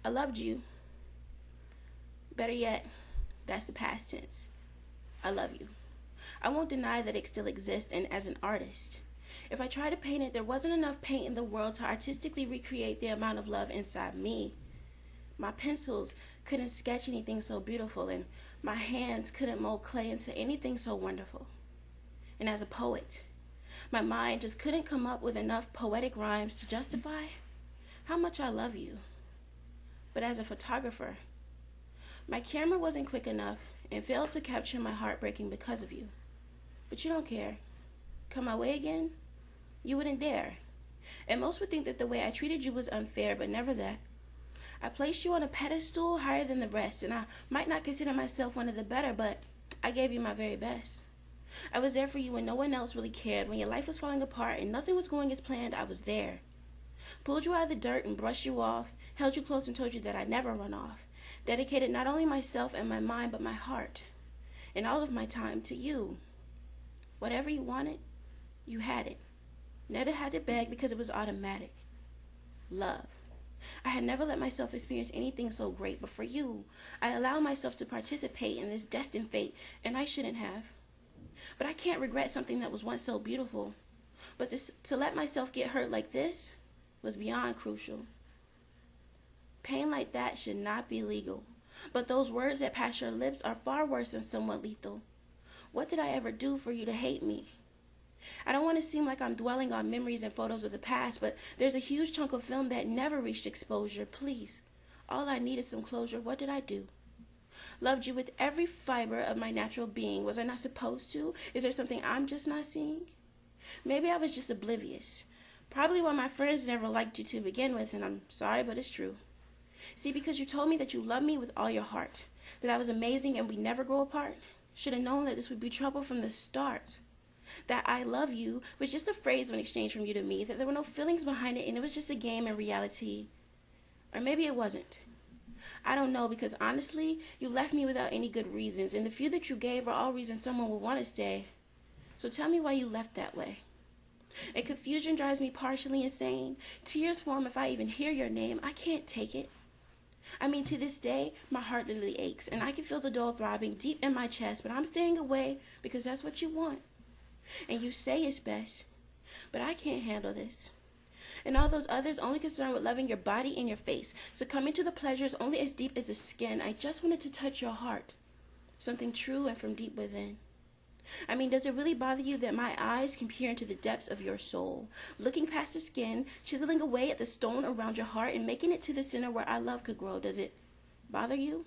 I loved you. Better yet, that's the past tense. I love you. I won't deny that it still exists, and as an artist, if I tried to paint it, there wasn't enough paint in the world to artistically recreate the amount of love inside me. My pencils couldn't sketch anything so beautiful, and my hands couldn't mold clay into anything so wonderful. And as a poet, my mind just couldn't come up with enough poetic rhymes to justify how much I love you. But as a photographer, my camera wasn't quick enough and failed to capture my heartbreaking because of you. But you don't care. Come my way again? You wouldn't dare. And most would think that the way I treated you was unfair, but never that. I placed you on a pedestal higher than the rest, and I might not consider myself one of the better, but I gave you my very best. I was there for you when no one else really cared. When your life was falling apart and nothing was going as planned, I was there. Pulled you out of the dirt and brushed you off, held you close and told you that I'd never run off. Dedicated not only myself and my mind, but my heart and all of my time to you. Whatever you wanted, you had it. Never had to beg because it was automatic. Love. I had never let myself experience anything so great, but for you, I allowed myself to participate in this destined fate, and I shouldn't have. But I can't regret something that was once so beautiful. But to let myself get hurt like this was beyond crucial. Pain like that should not be legal. But those words that pass your lips are far worse than somewhat lethal. What did I ever do for you to hate me? I don't want to seem like I'm dwelling on memories and photos of the past, but there's a huge chunk of film that never reached exposure. Please, all I need is some closure. What did I do? Loved you with every fiber of my natural being. Was I not supposed to? Is there something I'm just not seeing? Maybe I was just oblivious. Probably why my friends never liked you to begin with, and I'm sorry, but it's true. See, because you told me that you loved me with all your heart, that I was amazing and we'd never grow apart, should have known that this would be trouble from the start. That I love you was just a phrase in exchange from you to me, that there were no feelings behind it and it was just a game in reality. Or maybe it wasn't. I don't know, because honestly, you left me without any good reasons, and the few that you gave are all reasons someone would want to stay. So tell me why you left that way. And confusion drives me partially insane. Tears form if I even hear your name. I can't take it. I mean, to this day, my heart literally aches, and I can feel the dull throbbing deep in my chest, but I'm staying away because that's what you want. And you say it's best, but I can't handle this. And all those others only concerned with loving your body and your face, succumbing to the pleasures only as deep as the skin. I just wanted to touch your heart, something true and from deep within. I mean, does it really bother you that my eyes can peer into the depths of your soul, looking past the skin, chiseling away at the stone around your heart and making it to the center where our love could grow? Does it bother you?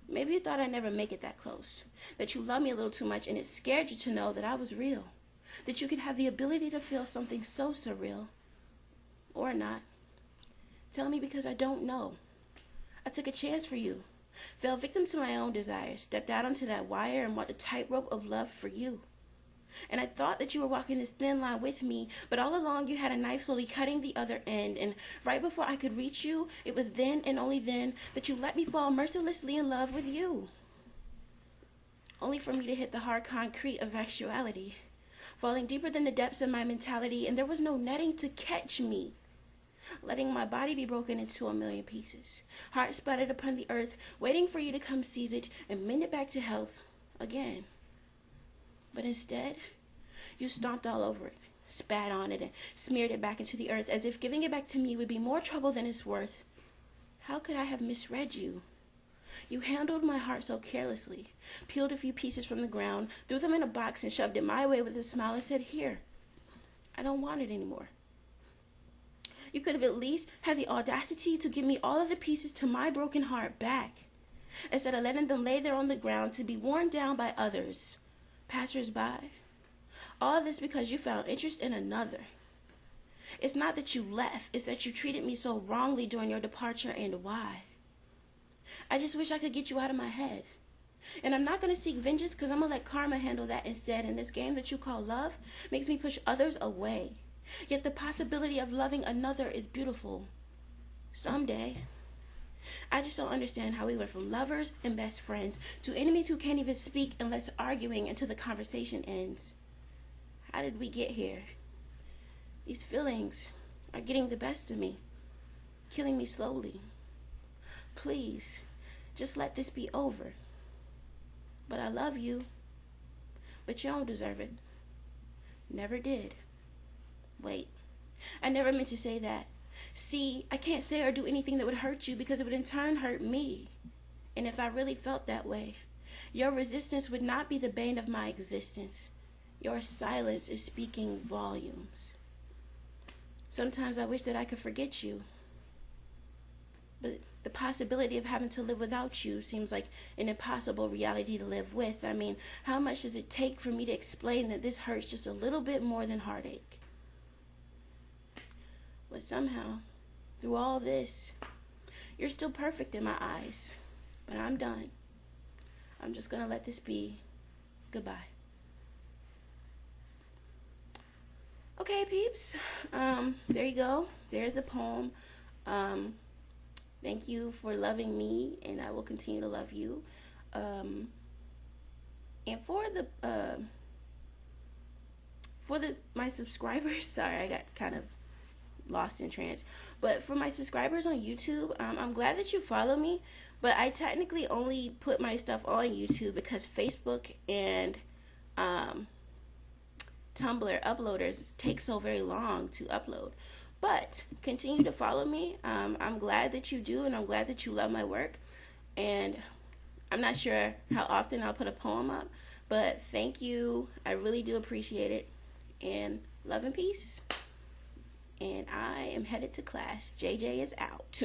Maybe you thought I'd never make it that close, that you loved me a little too much and it scared you to know that I was real, that you could have the ability to feel something so surreal. Or not. Tell me, because I don't know. I took a chance for you, fell victim to my own desires, stepped out onto that wire and walked a tightrope of love for you. And I thought that you were walking this thin line with me, but all along you had a knife slowly cutting the other end, and right before I could reach you, it was then and only then that you let me fall mercilessly in love with you. Only for me to hit the hard concrete of actuality, falling deeper than the depths of my mentality, and there was no netting to catch me. Letting my body be broken into a million pieces, heart splattered upon the earth, waiting for you to come seize it and mend it back to health again. But instead, you stomped all over it, spat on it, and smeared it back into the earth, as if giving it back to me would be more trouble than it's worth. How could I have misread you? You handled my heart so carelessly, peeled a few pieces from the ground, threw them in a box, and shoved it my way with a smile and said, "Here, I don't want it anymore." You could have at least had the audacity to give me all of the pieces to my broken heart back, instead of letting them lay there on the ground to be worn down by others, passers-by. All this because you found interest in another. It's not that you left, it's that you treated me so wrongly during your departure, and why. I just wish I could get you out of my head. And I'm not going to seek vengeance, because I'm going to let karma handle that instead. And this game that you call love makes me push others away. Yet the possibility of loving another is beautiful. Someday. I just don't understand how we went from lovers and best friends to enemies who can't even speak unless arguing until the conversation ends. How did we get here? These feelings are getting the best of me, killing me slowly. Please, just let this be over. But I love you. But you don't deserve it. Never did. Wait, I never meant to say that. See, I can't say or do anything that would hurt you because it would in turn hurt me. And if I really felt that way, your resistance would not be the bane of my existence. Your silence is speaking volumes. Sometimes I wish that I could forget you. But the possibility of having to live without you seems like an impossible reality to live with. I mean, how much does it take for me to explain that this hurts just a little bit more than heartache? But somehow, through all this, you're still perfect in my eyes. But I'm done. I'm just going to let this be. Goodbye. Okay, peeps. There you go. There's the poem. Thank you for loving me, and I will continue to love you. And for my subscribers, sorry, I got kind of lost in trance. But for my subscribers on YouTube, I'm glad that you follow me. But I technically only put my stuff on YouTube because Facebook and Tumblr uploaders take so very long to upload. But continue to follow me. I'm glad that you do, and I'm glad that you love my work. And I'm not sure how often I'll put a poem up, but thank you. I really do appreciate it. And love and peace. And I am headed to class. JJ is out.